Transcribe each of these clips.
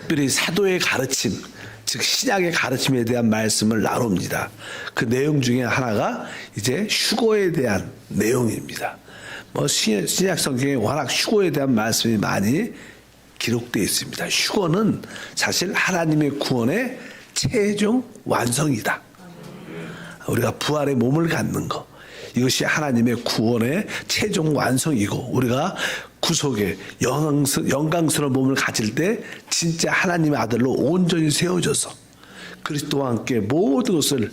특별히 사도의 가르침, 즉 신약의 가르침에 대한 말씀을 나눕니다. 그 내용 중에 하나가 이제 휴거에 대한 내용입니다. 신약 성경에 워낙 휴거에 대한 말씀이 많이 기록되어 있습니다. 휴거는 사실 하나님의 구원의 최종 완성이다. 우리가 부활의 몸을 갖는 것, 이것이 하나님의 구원의 최종 완성이고, 우리가 구속의 영광스러운 몸을 가질 때 진짜 하나님의 아들로 온전히 세워져서 그리스도와 함께 모든 것을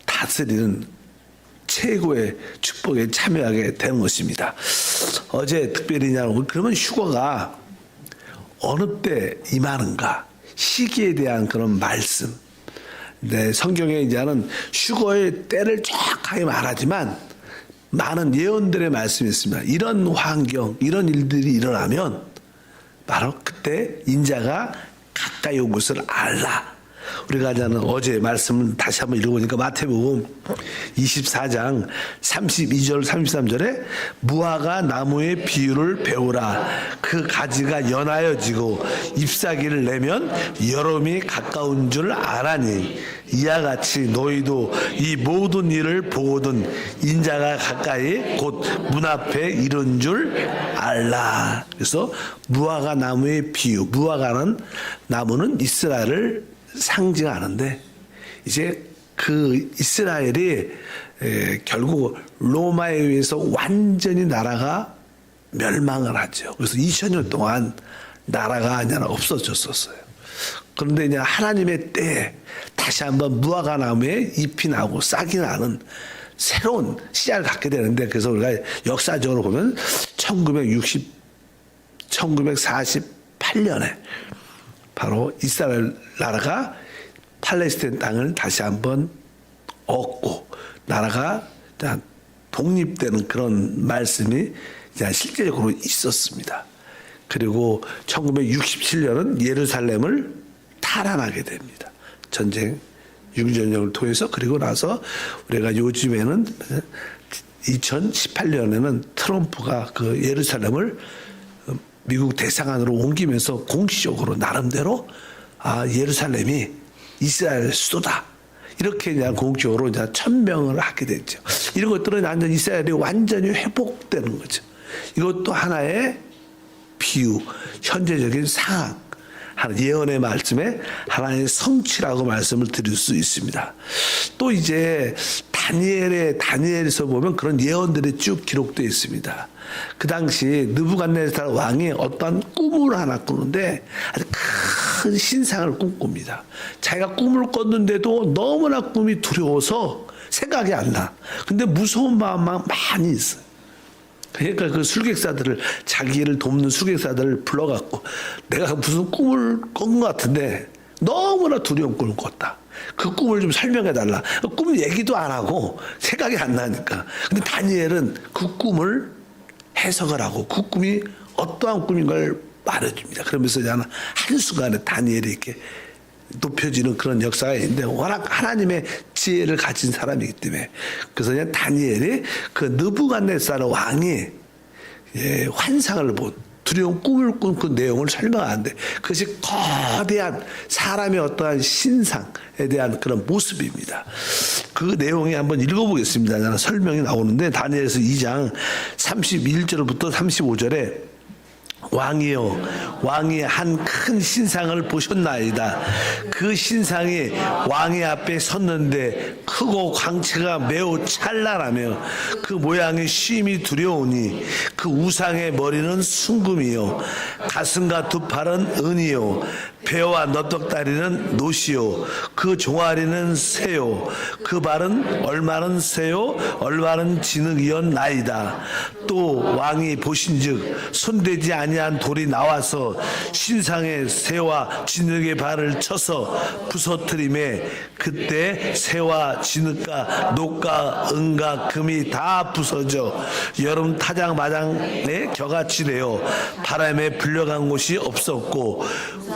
다스리는 최고의 축복에 참여하게 되는 것입니다. 어제 특별히 그러면 휴거가 어느 때 임하는가, 시기에 대한 그런 말씀. 네, 성경에 이제는 휴거의 때를 정확하게 말하지만 많은 예언들의 말씀이 있습니다. 이런 환경, 이런 일들이 일어나면 바로 그때 인자가 가까이 온 것을 알라. 우리가 어제 말씀을 다시 한번 읽어보니까 마태복음 24장 32절 33절에 무화과 나무의 비유를 배우라. 그 가지가 연하여지고 잎사귀를 내면 여름이 가까운 줄 아나니 이와 같이 너희도 이 모든 일을 보거든 인자가 가까이 곧 문 앞에 이른 줄 알라. 그래서 무화과 나무의 비유, 무화과는 나무는 이스라엘을 상징하는데 이제 그 이스라엘이 결국 로마에 의해서 완전히 나라가 멸망을 하죠. 그래서 2000년 동안 나라가 아니라 없어졌었어요. 그런데 이제 하나님의 때에 다시 한번 무화과 나무에 잎이 나고 싹이 나는 새로운 시작을 갖게 되는데, 그래서 우리가 역사적으로 보면 1948년에 바로 이스라엘 나라가 팔레스타인 땅을 다시 한번 얻고 나라가 독립되는 그런 말씀이 실제적으로 있었습니다. 그리고 1967년은 예루살렘을 탈환하게 됩니다. 전쟁, 육전쟁을 통해서. 그리고 나서 우리가 요즘에는 2018년에는 트럼프가 그 예루살렘을 미국 대사관으로 옮기면서 공식적으로 나름대로 예루살렘이 이스라엘 수도다, 이렇게 그냥 공식적으로 이제 천명을 하게 됐죠. 이런 것들은 완전 이스라엘이 완전히 회복되는 거죠. 이것도 하나의 비유, 현재적인 상황, 예언의 말씀에 하나의 성취라고 말씀을 드릴 수 있습니다. 또 이제 다니엘에서 보면 그런 예언들이 쭉 기록되어 있습니다. 그 당시 느부갓네살 왕이 어떠한 꿈을 하나 꾸는데 아주 큰 신상을 꿈꿉니다. 자기가 꿈을 꿨는데도 너무나 꿈이 두려워서 생각이 안 나. 근데 무서운 마음만 많이 있어요. 그러니까 그 술객사들을, 자기를 돕는 술객사들을 불러갖고 내가 무슨 꿈을 꾼 것 같은데 너무나 두려운 꿈을 꿨다. 그 꿈을 좀 설명해달라. 꿈 얘기도 안 하고 생각이 안 나니까. 근데 다니엘은 그 꿈을 해석을 하고 그 꿈이 어떠한 꿈인 걸 말해줍니다. 그러면서 한순간에 다니엘이 이렇게 높여지는 그런 역사가 있는데, 워낙 하나님의 지혜를 가진 사람이기 때문에. 그래서 그냥 다니엘이 그 느부갓네살 왕이 환상을 본, 두려운 꿈을 꾼 그 내용을 설명하는데, 그것이 거대한 사람의 어떠한 신상에 대한 그런 모습입니다. 그 내용에 한번 읽어보겠습니다. 설명이 나오는데, 다니엘서 2장 31절부터 35절에 왕이여, 왕이 한 큰 신상을 보셨나이다. 그 신상이 왕의 앞에 섰는데 크고 광채가 매우 찬란하며 그 모양이 심히 두려우니 그 우상의 머리는 순금이요 가슴과 두 팔은 은이요 배와 너떡다리는 노시요 그 종아리는 새요 그 발은 얼마는 새요 얼마는 진흙이었나이다. 또 왕이 보신즉 손대지 아니한 돌이 나와서 신상의 새와 진흙의 발을 쳐서 부서뜨림에 그때 새와 진흙과 녹과 은과 금이 다 부서져 여름 타작마당에 겨같이 되어 바람에 불려간 곳이 없었고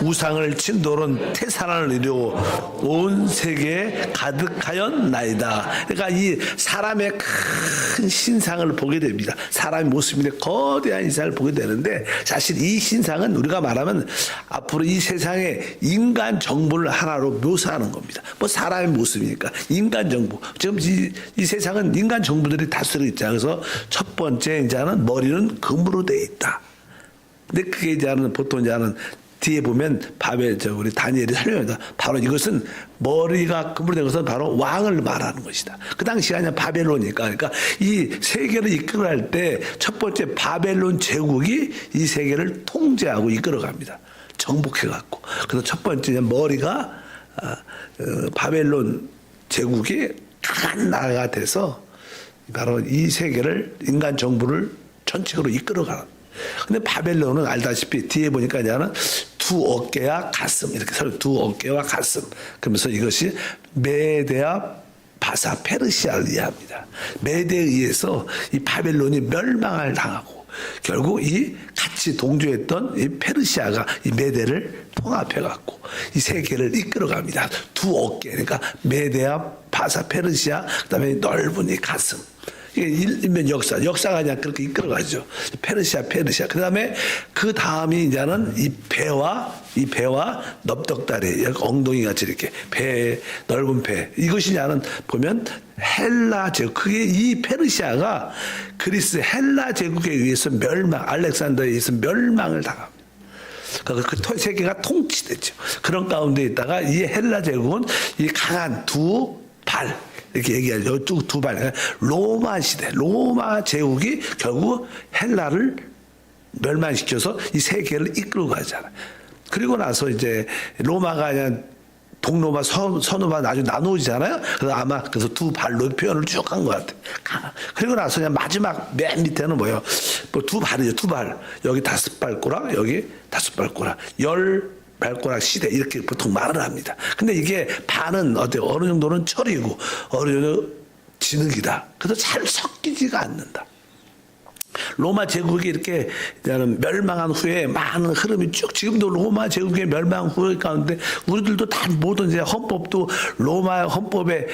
우상을 친 돌은 태산을 이루어 온 세계에 가득하였나이다. 그러니까 이 사람의 큰 신상을 보게 됩니다. 사람의 모습인데 거대한 인상을 보게 되는데, 자, 사실 이 신상은 우리가 말하면 앞으로 이 세상의 인간 정보를 하나로 묘사하는 겁니다. 뭐 사람의 모습이니까 인간 정보. 지금 이 세상은 인간 정보들이 다스려 있잖아요. 그래서 첫 번째 이제는 머리는 금으로 돼 있다. 근데 그게 이제는 보통 이제는 뒤에 보면 우리 다니엘이 설명합니다. 바로 이것은 머리가 금으로 된 것은 바로 왕을 말하는 것이다. 그 당시가 그냥 바벨론이니까. 그러니까 이 세계를 이끌어갈 때 첫 번째 바벨론 제국이 이 세계를 통제하고 이끌어갑니다. 정복해갖고. 그래서 첫 번째 머리가 바벨론 제국이 강한 나라가 돼서 바로 이 세계를 인간 정부를 전체적으로 이끌어가는. 근데 바벨론은 알다시피 뒤에 보니까 이제는 두 어깨와 가슴 이렇게 서로 두 어깨와 가슴 그러면서 이것이 메데아 바사 페르시아를 이해합니다. 메데에 의해서 이 바벨론이 멸망을 당하고 결국 이 같이 동조했던 이 페르시아가 이 메데를 통합해 갖고 이 세계를 이끌어갑니다. 두 어깨 그러니까 메데아 바사 페르시아 그다음에 넓은 이 가슴. 이게 일면 역사가 그냥 그렇게 이끌어가죠. 페르시아. 그 다음에 그 다음이 이제는 이 배와 넓적다리, 엉덩이 같이 이렇게 넓은 배. 이것이 이제는 보면 헬라 제국. 그게 이 페르시아가 그리스 헬라 제국에 의해서 알렉산더에 의해서 멸망을 당합니다. 그러니까 그 세계가 통치됐죠. 그런 가운데 있다가 이 헬라 제국은 이 강한 두 발, 이렇게 얘기하죠. 두 발. 로마 시대, 로마 제국이 결국 헬라를 멸망시켜서 이 세계를 이끌고 가잖아요. 그리고 나서 이제 로마가 그냥 동로마, 서로마 나중에 나누어지잖아요. 그래서 아마 그래서 두 발로 표현을 쭉 한 것 같아요. 그리고 나서 그냥 마지막 맨 밑에는 뭐예요? 뭐 두 발이죠. 두 발. 여기 5발꼬락, 여기 5발꼬락. 10발꼬락 시대 이렇게 보통 말을 합니다. 근데 이게 반은 어느 정도는 철이고 어느 정도 진흙이다. 그래서 잘 섞이지가 않는다. 로마 제국이 이렇게 멸망한 후에 많은 흐름이 쭉 지금도 로마 제국의 멸망 후에 가운데 우리들도 다 모든 이제 헌법도 로마 헌법의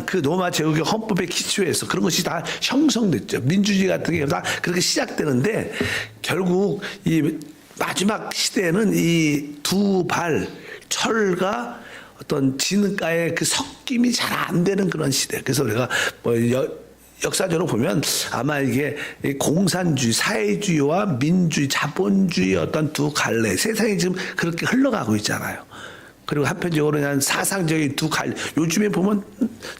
그 로마 제국의 헌법의 기초에서 그런 것이 다 형성됐죠. 민주주의 같은 게 다 그렇게 시작되는데 결국 이 마지막 시대에는 이 두 발 철과 어떤 진흙가의 그 섞임이 잘 안 되는 그런 시대. 그래서 우리가 뭐 역사적으로 보면 아마 이게 공산주의, 사회주의와 민주주의, 자본주의 어떤 두 갈래 세상이 지금 그렇게 흘러가고 있잖아요. 그리고 한편적으로 그냥 사상적인 두 갈래. 요즘에 보면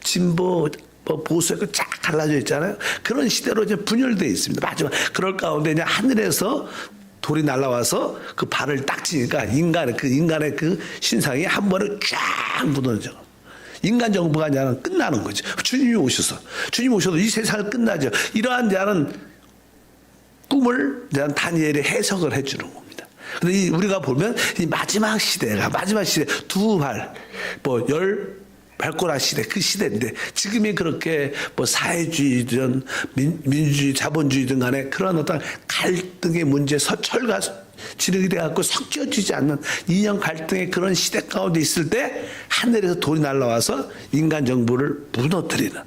진보 보수가 쫙 갈라져 있잖아요. 그런 시대로 이제 분열되어 있습니다. 마지막 그럴 가운데 그냥 하늘에서 돌이 날아와서 그 발을 딱 치니까 인간의 그 신상이 한 번에 쫙 무너져. 인간 정부가 이제 끝나는 거죠. 주님이 오셔도 이 세상은 끝나죠. 이러한 자는 꿈을 이제 다니엘이 해석을 해주는 겁니다. 근데 우리가 보면 이 마지막 시대 두 발, 뭐 10발꼬락 시대 그 시대인데 지금이 그렇게 뭐 사회주의든 민주주의, 자본주의든 간에 그런 어떤 갈등의 문제, 철과 진흙이 돼갖고 섞여지지 않는 이념 갈등의 그런 시대 가운데 있을 때 하늘에서 돌이 날아와서 인간 정부를 무너뜨리는.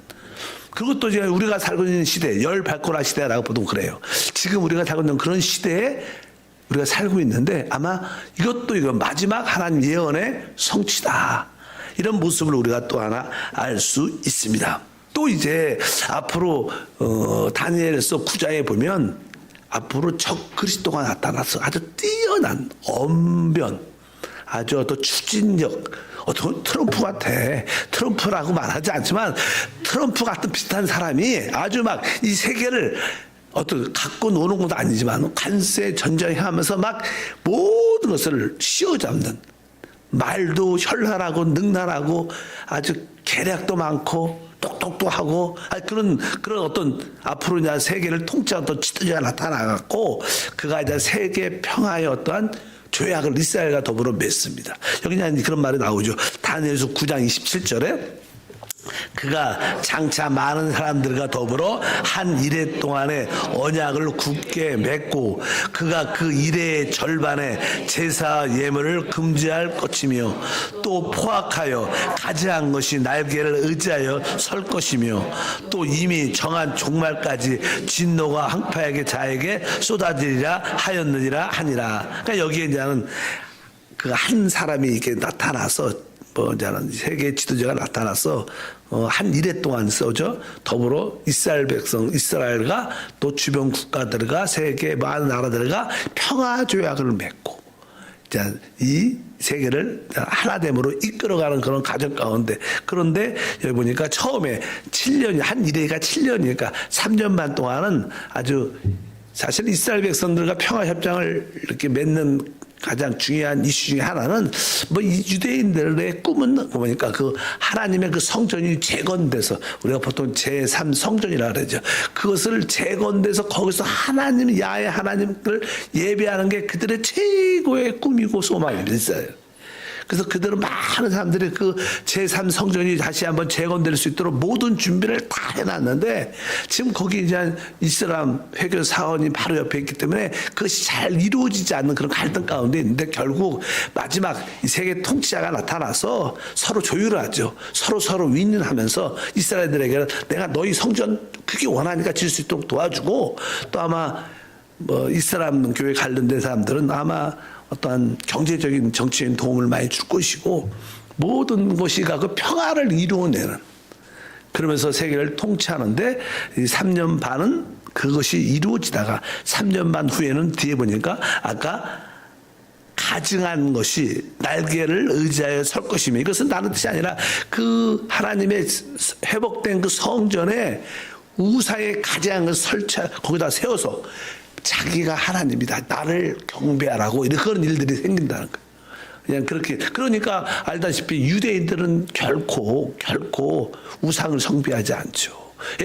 그것도 이제 우리가 살고 있는 시대, 10발꼬락 시대라고 보통 그래요. 지금 우리가 살고 있는 그런 시대에 우리가 살고 있는데 아마 이것도 마지막 하나님 예언의 성취다. 이런 모습을 우리가 또 하나 알 수 있습니다. 또 이제 앞으로 다니엘서 9장에 보면 앞으로 적 그리스도가 나타나서 아주 뛰어난 언변, 아주 어떤 추진력, 어떤 트럼프 같아. 트럼프라고 말하지 않지만 트럼프 같은 비슷한 사람이 아주 막 이 세계를 어떤 갖고 노는 것도 아니지만 관세 전쟁하면서 막 모든 것을 씌워잡는 말도 현란하고 능란하고 아주 계략도 많고 똑똑도 하고 그런 어떤 앞으로 이제 세계를 통치하는 어떤 지도자가 나타나갖고 그가 이제 세계 평화의 어떠한 조약을 이스라엘과 더불어 맺습니다. 여기 그런 말이 나오죠. 다니엘서 9장 27절에 그가 장차 많은 사람들과 더불어 한 이레 동안에 언약을 굳게 맺고 그가 그 이레의 절반에 제사 예물을 금지할 것이며 또 포악하여 가증한 것이 날개를 의지하여 설 것이며 또 이미 정한 종말까지 진노가 항파에게 자에게 쏟아지리라 하였느니라 하니라. 그러니까 여기에 이제는 그 한 사람이 이렇게 나타나서 이제는 세계 지도자가 나타나서 한 이래 동안 써죠. 더불어 이스라엘 백성, 이스라엘과 또 주변 국가들과 세계 많은 나라들과 평화 조약을 맺고 이 세계를 하나됨으로 이끌어가는 그런 과정 가운데, 그런데 여기 보니까 처음에 7년, 한 이래가 7년이니까 3년 반 동안은 아주 사실 이스라엘 백성들과 평화 협정을 이렇게 맺는 가장 중요한 이슈 중에 하나는 이 유대인들의 꿈은 보니까 그 하나님의 그 성전이 재건돼서, 우리가 보통 제3 성전이라 그러죠. 그것을 재건돼서 거기서 하나님, 야훼 하나님을 예배하는 게 그들의 최고의 꿈이고 소망이었어요. 그래서 그들은 많은 사람들이 그 제3 성전이 다시 한번 재건될 수 있도록 모든 준비를 다 해놨는데, 지금 거기 이제 이슬람 회교 사원이 바로 옆에 있기 때문에 그것이 잘 이루어지지 않는 그런 갈등 가운데 있는데, 결국 마지막 이 세계 통치자가 나타나서 서로 조율을 하죠. 서로 윈윈하면서 이스라엘들에게는 내가 너희 성전 크게 원하니까 질 수 있도록 도와주고, 또 아마 이슬람 교회 관련된 사람들은 아마 어떠한 경제적인 정치적인 도움을 많이 줄 것이고, 모든 것이가 그 평화를 이루어내는, 그러면서 세계를 통치하는데 이 3년 반은 그것이 이루어지다가 3년 반 후에는 뒤에 보니까 아까 가증한 것이 날개를 의지하여 설 것이며, 이것은 다른 뜻이 아니라 그 하나님의 회복된 그 성전에 우상의 가증한 것을 설치하, 거기다 세워서 자기가 하나님이다, 나를 경배하라고, 이런 그런 일들이 생긴다는 거예요. 그냥 그렇게. 그러니까 알다시피 유대인들은 결코 우상을 숭배하지 않죠.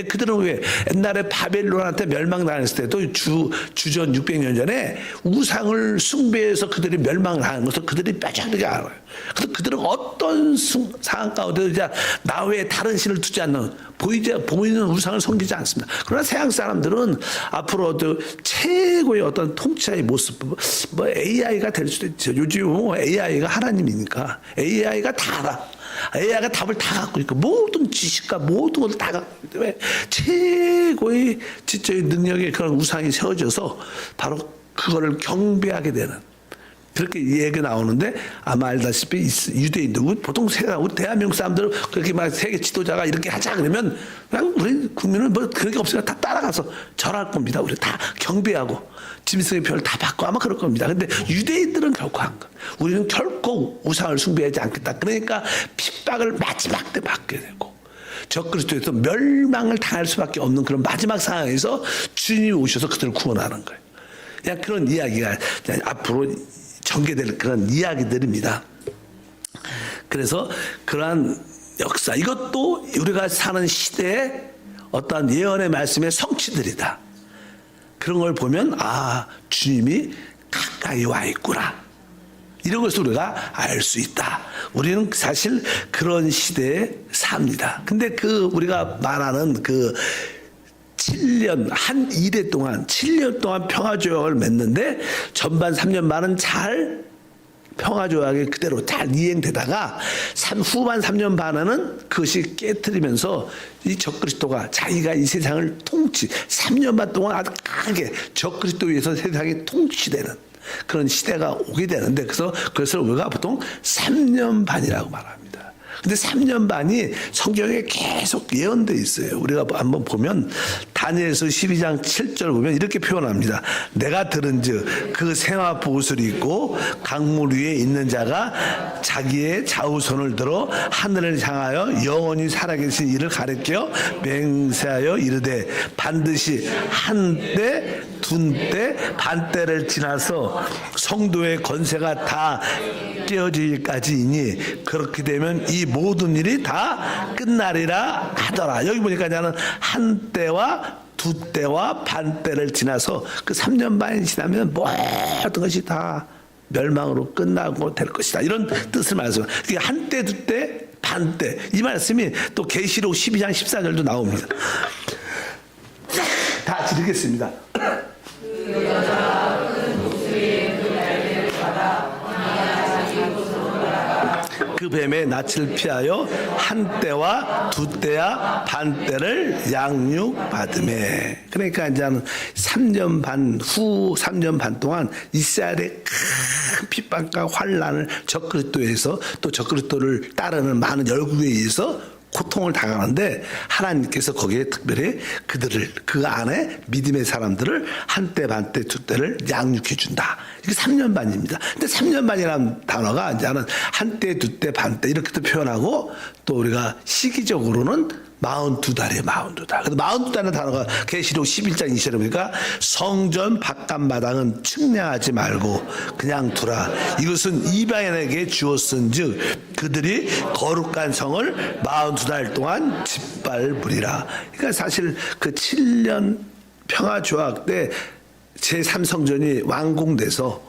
그들은 왜 옛날에 바벨론한테 멸망당했을 때도 주전 600년 전에 우상을 숭배해서 그들이 멸망당하는 것을 그들이 뼈저리게 알아요. 그래서 그들은 어떤 상황 가운데도 이제 나 외에 다른 신을 두지 않는, 보이는 우상을 섬기지 않습니다. 그러나 서양 사람들은 앞으로도 최고의 어떤 통치자의 모습, AI가 될 수도 있죠. 요즘 AI가 하나님이니까 AI가 다 알아. AI가 답을 다 갖고 있고, 모든 지식과 모든 것을 다 갖고 있기 때문에 최고의 지적인 능력의 그런 우상이 세워져서 바로 그거를 경배하게 되는, 그렇게 얘기가 나오는데, 아마 알다시피 유대인들, 보통 우리 대한민국 사람들은 그렇게 막 세계 지도자가 이렇게 하자 그러면 그냥 우리 국민은 그런 게 없으니까 다 따라가서 절할 겁니다. 우리 다 경배하고 짐승의 표를 다 받고 아마 그럴 겁니다. 근데 유대인들은 결코 안 거. 우리는 결코 우상을 숭배하지 않겠다. 그러니까 핍박을 마지막 때 받게 되고, 적그리스도에서 멸망을 당할 수밖에 없는 그런 마지막 상황에서 주님이 오셔서 그들을 구원하는 거예요. 그냥 그런 이야기가 그냥 앞으로 전개될 그런 이야기들입니다. 그래서 그러한 역사, 이것도 우리가 사는 시대의 어떠한 예언의 말씀의 성취들이다. 그런 걸 보면 주님이 가까이 와 있구나, 이런 것을 우리가 알 수 있다. 우리는 사실 그런 시대에 삽니다. 근데 우리가 말하는 7년, 한 이래 동안 7년 동안 평화조약을 맺는데, 전반 3년 반은 잘 평화조약이 그대로 잘 이행되다가 후반 3년 반에는 그것이 깨트리면서 이 적그리스도가 자기가 이 세상을 3년 반 동안 아주 강하게 적그리스도에 의해서 세상이 통치되는 그런 시대가 오게 되는데, 그래서 그것을 우리가 보통 3년 반이라고 말합니다. 근데 3년 반이 성경에 계속 예언되어 있어요. 우리가 한번 보면 다니엘서 12장 7절 보면 이렇게 표현합니다. 내가 들은즉 그 세마포 옷을 입고 강물 위에 있는 자가 자기의 좌우손을 들어 하늘을 향하여 영원히 살아계신 이를 가리켜 맹세하여 이르되, 반드시 한때 둔때 반때를 지나서 성도의 권세가 다 깨어지기까지이니, 그렇게 되면 이 모든 일이 다 끝나리라 하더라. 여기 보니까 나는 한때와 두때와 반때를 지나서 그 3년 반이 지나면 모든 것이 다 멸망으로 끝나고 될 것이다, 이런 뜻을 말해서, 한때 두때 반때 이 말씀이 또 계시록 12장 14절도 나옵니다. 다 같이 읽겠습니다. 그 뱀의 낯을 피하여 한 때와 두 때와 반 때를 양육받으매. 그러니까 이제는 3년 반 후 3년 반 동안 이스라엘의 큰 핍박과 환란을 적그리스도에서 또 적그리스도를 따르는 많은 열국에 의해서 고통을 당하는데 하나님께서 거기에 특별히 그들을 그 안에 믿음의 사람들을 한때 반때 두 때를 양육해 준다. 이게 3년 반입니다. 근데 3년 반이라는 단어가 이제는 한때 두 때 반때 이렇게도 표현하고 또 우리가 시기적으로는 42달이에요. 42달. 근데 42달의 단어가 계시록 11장 2절에 보니까 성전 바깥마당은 측량하지 말고 그냥 두라. 이것은 이방인에게 주었은즉 그들이 거룩한 성을 42달 동안 짓밟으리라. 그러니까 사실 그 7년 평화조약 때 제3성전이 완공돼서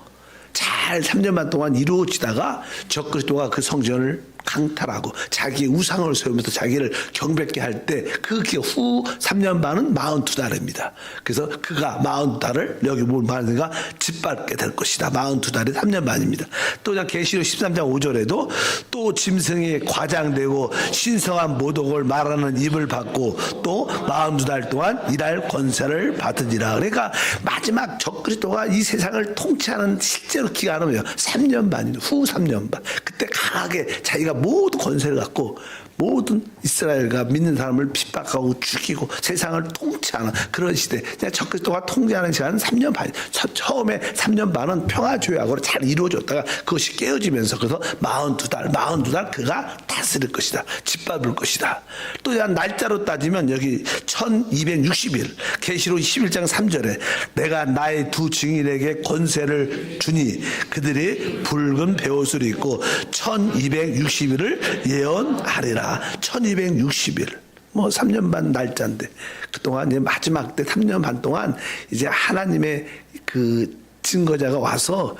잘 3년 반 동안 이루어지다가 적그리스도가 그 성전을 강탈하고 자기의 우상을 세우면서 자기를 경배케 할 때 그 후 3년 반은 42달입니다. 그래서 그가 42달을 여기 뭘 말하는가 짓밟게 될 것이다. 42달이 3년 반입니다. 또 계시록 13장 5절에도 또 짐승이 과장되고 신성한 모독을 말하는 입을 받고 또 42달 동안 일할 권세를 받으리라. 그러니까 마지막 적그리스도가 이 세상을 통치하는 실제로 기간은 3년 반입니다. 후 3년 반. 그때 강하게 자기가 모든 권세를 갖고 모든 이스라엘과 믿는 사람을 핍박하고 죽이고 세상을 통치하는 그런 시대. 적그리스도가 통제하는 시간은 3년 반. 처음에 3년 반은 평화조약으로 잘 이루어졌다가 그것이 깨어지면서 그래서 42달 그가 다스릴 것이다. 짓밟을 것이다. 또 날짜로 따지면 여기 1260일 계시록 11장 3절에 내가 나의 두 증인에게 권세를 주니 그들이 붉은 베옷을 입고 1260일을 예언하리라. 1260일. 3년 반 날짜인데 그동안 이제 마지막 때 3년 반 동안 이제 하나님의 그 증거자가 와서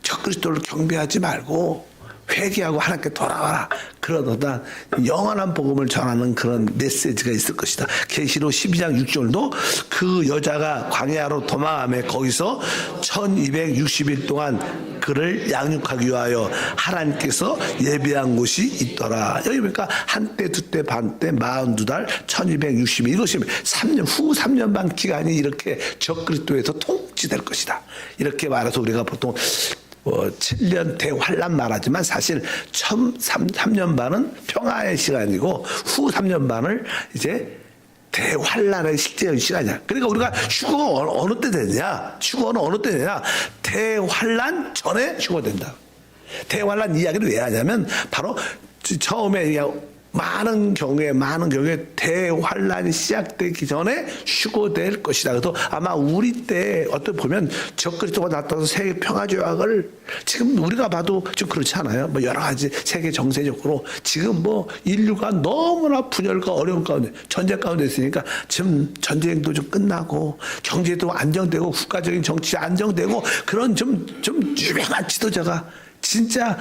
적그리스도를 경배하지 말고 회개하고 하나님께 돌아와라. 그러다 영원한 복음을 전하는 그런 메시지가 있을 것이다. 계시록 12장 6절도 그 여자가 광야로 도망하며 거기서 1260일 동안 그를 양육하기 위하여 하나님께서 예비한 곳이 있더라. 여기 보니까 한때, 두때, 반때, 42달, 1260일 이것이 3년, 후 3년 반 기간이 이렇게 적그리스도에서 통치될 것이다. 이렇게 말해서 우리가 보통 7년 대환란 말하지만 사실 3년 반은 평화의 시간이고 후 3년 반을 이제 대환란의 실제의 시간이야. 그러니까 우리가 휴거가 어느 때 되냐? 휴거는 어느 때 되냐? 대환란 전에 휴거된다. 대환란 이야기를 왜 하냐면 바로 처음에 많은 경우에 대환란이 시작되기 전에 휴거될 것이다. 그래서 아마 우리 때 어떻게 보면 적그리스도가 나타나서 세계 평화조약을 지금 우리가 봐도 좀 그렇지 않아요? 여러 가지 세계 정세적으로 지금 인류가 너무나 분열과 어려운 가운데 전쟁 가운데 있으니까 지금 전쟁도 좀 끝나고 경제도 안정되고 국가적인 정치 안정되고 그런 좀 유명한 지도자가 진짜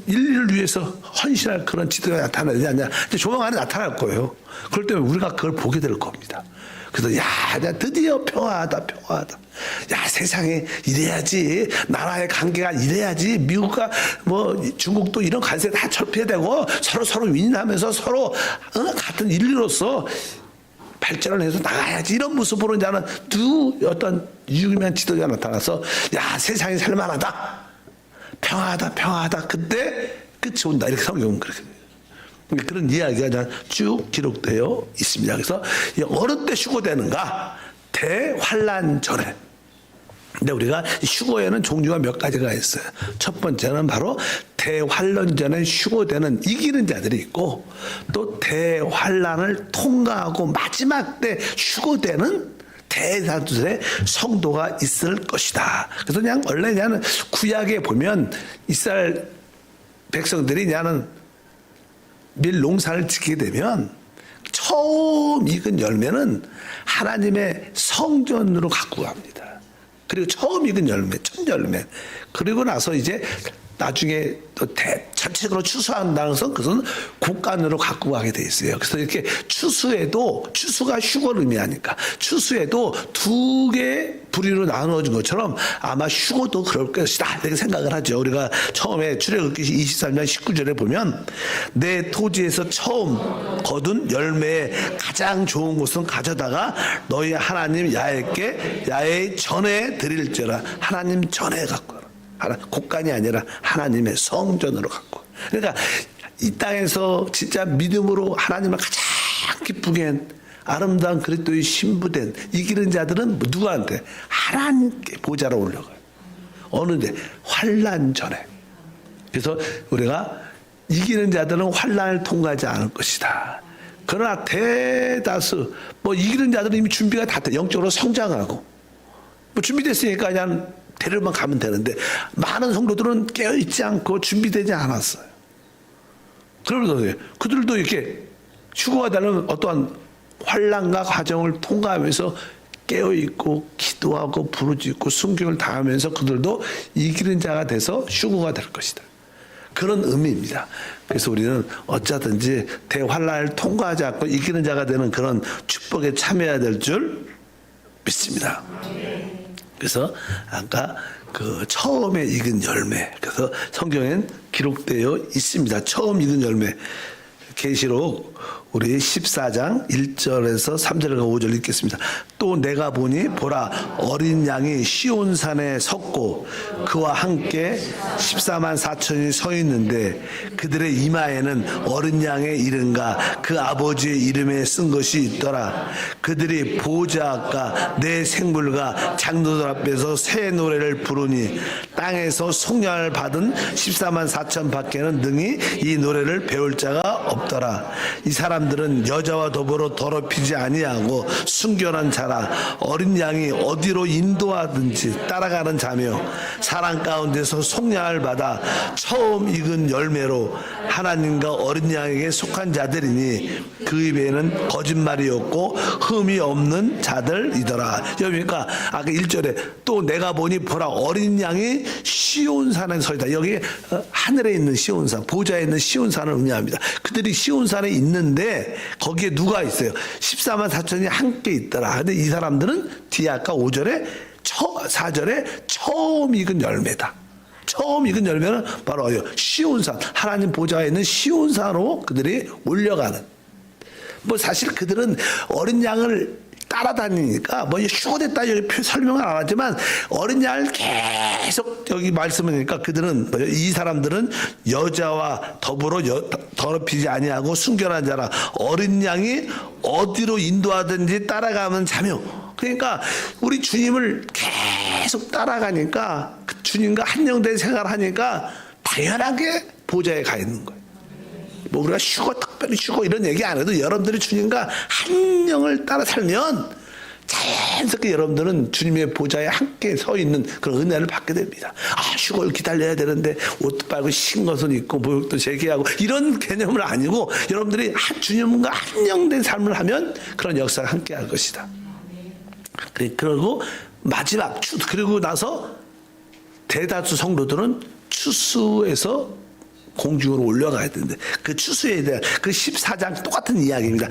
인류를 위해서 헌신할 그런 지도가 나타나지 않냐. 근데 조만간에 나타날 거예요. 그럴 때 우리가 그걸 보게 될 겁니다. 그래서 드디어 평화하다. 야, 세상에 이래야지. 나라의 관계가 이래야지. 미국과 중국도 이런 관세 다 철폐되고 서로 윈윈하면서 서로 같은 인류로서 발전을 해서 나가야지. 이런 모습으로 이제는 두 어떤 유명한 지도자가 나타나서 야, 세상이 살만하다. 평화하다. 그때 끝이 온다. 이렇게 성경은 그렇게 돼요. 그런 이야기가 쭉 기록되어 있습니다. 그래서 어느 때 휴거되는가? 대환란 전에. 근데 우리가 휴거에는 종류가 몇 가지가 있어요. 첫 번째는 바로 대환란 전에 휴거되는 이기는 자들이 있고 또 대환란을 통과하고 마지막 때 휴거되는 대다수의 성도가 있을 것이다. 그래서 원래 구약에 보면 이스라엘 백성들이 밀 농사를 짓게 되면 처음 익은 열매는 하나님의 성전으로 갖고 갑니다. 그리고 처음 익은 열매, 첫 열매. 그리고 나서 이제 나중에 또 전체적으로 추수한다는 것은 그것은 곡간으로 갖고 가게 돼 있어요. 그래서 이렇게 추수에도 추수가 휴거를 의미하니까 추수에도 두 개 부류로 나누어진 것처럼 아마 휴거도 그럴 것이다 이렇게 생각을 하죠. 우리가 처음에 출애굽기 23장 19절에 보면 내 토지에서 처음 거둔 열매의 가장 좋은 것은 가져다가 너희 하나님 야훼의 전에 드릴지라. 하나님 전에 갖고 와라. 곡간이 아니라 하나님의 성전으로 갖고. 그러니까 이 땅에서 진짜 믿음으로 하나님을 가장 기쁘게 한 아름다운 그리스도의 신부된 이기는 자들은 누구한테? 하나님께 보좌로 올라가요. 어느데? 환난 전에. 그래서 우리가 이기는 자들은 환난을 통과하지 않을 것이다. 그러나 대다수 이기는 자들은 이미 준비가 다 돼. 영적으로 성장하고 준비됐으니까 그냥 데리러만 가면 되는데 많은 성도들은 깨어있지 않고 준비되지 않았어요. 그러면서 그들도 이렇게 휴거가 되는 어떠한 환난과 과정을 통과하면서 깨어있고 기도하고 부르짖고 순교를 당하면서 그들도 이기는 자가 돼서 휴거가 될 것이다. 그런 의미입니다. 그래서 우리는 어쩌든지 대환난을 통과하지 않고 이기는 자가 되는 그런 축복에 참여해야 될 줄 믿습니다. 그래서 아까 그 처음에 익은 열매, 그래서 성경엔 기록되어 있습니다. 처음 익은 열매. 계시록 우리 14장 1절에서 3절과 5절 읽겠습니다. 또 내가 보니 보라 어린 양이 시온산에 섰고 그와 함께 14만 4천이 서 있는데 그들의 이마에는 어린 양의 이름과 그 아버지의 이름에 쓴 것이 있더라. 그들이 보좌 앞과 내 생물과 장로들 앞에서 새 노래를 부르니 땅에서 속량을 받은 14만 4천 밖에는 능히 이 노래를 배울 자가 없더라. 이 사람들은 여자와 더불어 더럽히지 아니하고 순결한 자라. 어린 양이 어디로 인도하든지 따라가는 자며 사랑 가운데서 속량을 받아 처음 익은 열매로 하나님과 어린 양에게 속한 자들이니 그 입에는 거짓말이 없고 흠이 없는 자들이더라. 여기니까 아까 1절에 또 내가 보니 보라 어린 양이 시온산에 서 있다. 여기 하늘에 있는 시온산, 보좌에 있는 시온산을 의미합니다. 그들이 시온산에 있는데 거기에 누가 있어요? 14만 4천이 함께 있더라. 근데 이 사람들은 뒤에 아까 5절에 4절에 처음 익은 열매다. 처음 익은 열매는 바로 시온산, 하나님 보좌에 있는 시온산으로 그들이 올려가는. 사실 그들은 어린 양을 따라다니니까 휴거됐다 여기 설명을 안 하지만 어린 양을 계속 여기 말씀하니까 그들은 이 사람들은 여자와 더불어 더럽히지 아니하고 순결한 자라. 어린 양이 어디로 인도하든지 따라가는 자며. 그러니까 우리 주님을 계속 따라가니까 그 주님과 한영된 생활을 하니까 당연하게 보좌에 가 있는 거예요. 우리가 특별히 휴거 이런 얘기 안 해도 여러분들이 주님과 한 영을 따라 살면 자연스럽게 여러분들은 주님의 보좌에 함께 서 있는 그런 은혜를 받게 됩니다. 휴거를 기다려야 되는데 옷도 빨고 신것을 입고 모욕도 제기하고 이런 개념은 아니고 여러분들이 주님과 한영된 삶을 하면 그런 역사가 함께 할 것이다. 그리고 마지막 그리고 나서 대다수 성도들은 추수에서 공중으로 올라가야 되는데 그 추수에 대한 그 14장 똑같은 이야기입니다.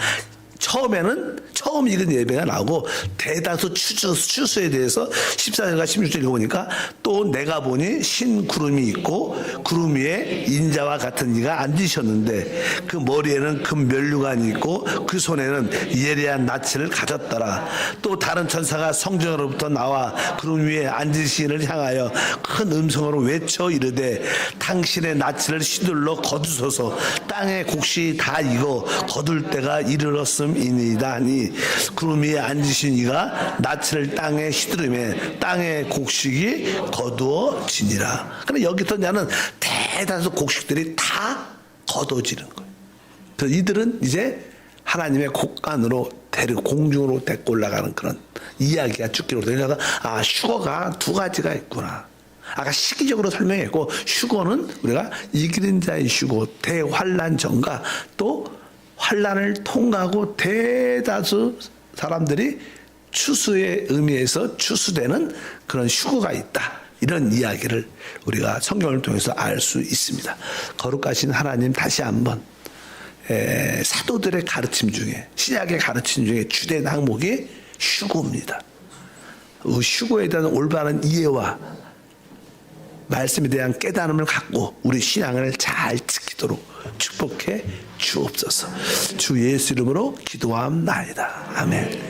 처음 익은 예배가 나오고 대다수 추수에 대해서 14절과 16절 읽어보니까 또 내가 보니 흰 구름이 있고 구름 위에 인자와 같은 이가 앉으셨는데 그 머리에는 금 면류관이 있고 그 손에는 예리한 낯을 가졌더라. 또 다른 천사가 성전으로부터 나와 구름 위에 앉으신 이를 향하여 큰 음성으로 외쳐 이르되 당신의 낯을 시들러 거두소서. 땅의 곡식이 다 익어 거둘 때가 이르렀음 이니이다 하니 구름 위에 앉으신 이가 낯을 땅에 시들음에 땅의 곡식이 거두어지니라. 그런데 여기서 나는 대다수 곡식들이 다 거두어지는 거예요. 그래서 이들은 이제 하나님의 곡간으로 공중으로 데리고 올라가는 그런 이야기가 쭉 기록되니까 휴거가 두 가지가 있구나. 아까 시기적으로 설명했고 휴거는 우리가 이기는 자의 휴거, 대환난 전과 또 환난을 통과하고 대다수 사람들이 추수의 의미에서 추수되는 그런 휴거가 있다. 이런 이야기를 우리가 성경을 통해서 알 수 있습니다. 거룩하신 하나님 다시 한번 사도들의 가르침 중에 신약의 가르침 중에 주된 항목이 휴거입니다. 휴거에 대한 올바른 이해와 말씀에 대한 깨달음을 갖고 우리 신앙을 잘 지키도록 축복해 주옵소서. 주 예수 이름으로 기도함나이다. 아멘.